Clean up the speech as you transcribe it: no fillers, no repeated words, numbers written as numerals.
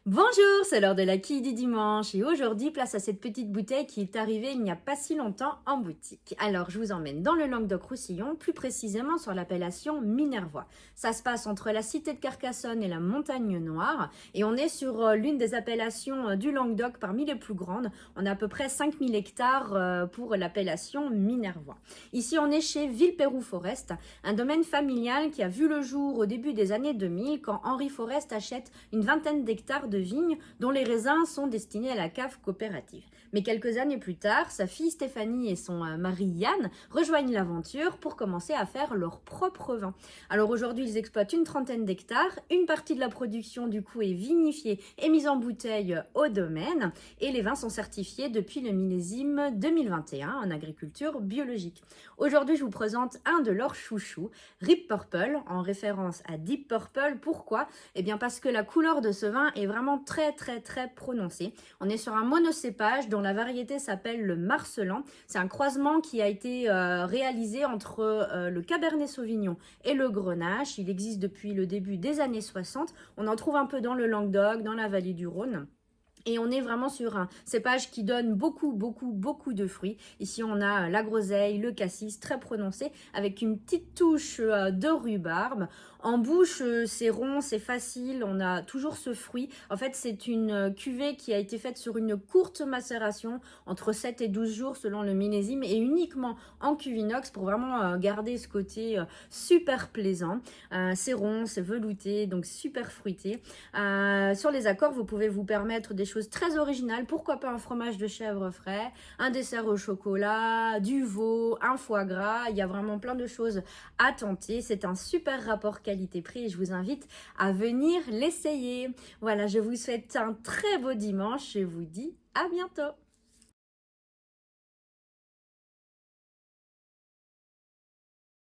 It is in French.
Bonjour, c'est l'heure de la quille du dimanche et aujourd'hui place à cette petite bouteille qui est arrivée il n'y a pas si longtemps en boutique. Alors je vous emmène dans le Languedoc-Roussillon, plus précisément sur l'appellation Minervois. Ça se passe entre la cité de Carcassonne et la Montagne Noire et on est sur l'une des appellations du Languedoc parmi les plus grandes. On a à peu près 5000 hectares pour l'appellation Minervois. Ici on est chez Villepérou Forest, un domaine familial qui a vu le jour au début des années 2000 quand Henri Forest achète une vingtaine d'hectares de vignes dont les raisins sont destinés à la cave coopérative. Mais quelques années plus tard, sa fille Stéphanie et son mari Yann rejoignent l'aventure pour commencer à faire leur propre vin. Alors aujourd'hui, ils exploitent une trentaine d'hectares. Une partie de la production du coup est vinifiée et mise en bouteille au domaine et les vins sont certifiés depuis le millésime 2021 en agriculture biologique. Aujourd'hui, je vous présente un de leurs chouchous, Rip Purple, en référence à Deep Purple. Pourquoi? Eh bien parce que la couleur de ce vin est vraiment très prononcée. On est sur un monocépage dont la variété s'appelle le Marcelan. C'est un croisement qui a été réalisé entre le Cabernet Sauvignon et le Grenache. Il existe depuis le début des années 60. On en trouve un peu dans le Languedoc, dans la vallée du Rhône. Et on est vraiment sur un cépage qui donne beaucoup de fruits. Ici, on a la groseille, le cassis très prononcé avec une petite touche de rhubarbe. En bouche, c'est rond, c'est facile. On a toujours ce fruit. En fait, c'est une cuvée qui a été faite sur une courte macération entre 7 et 12 jours selon le millésime et uniquement en cuve inox pour vraiment garder ce côté super plaisant. C'est rond, c'est velouté, donc super fruité. Sur les accords, vous pouvez vous permettre des choses très originales. Pourquoi pas un fromage de chèvre frais, un dessert au chocolat, du veau, un foie gras. Il y a vraiment plein de choses à tenter. C'est un super rapport qualité-prix et je vous invite à venir l'essayer. Voilà, je vous souhaite un très beau dimanche. Je vous dis à bientôt.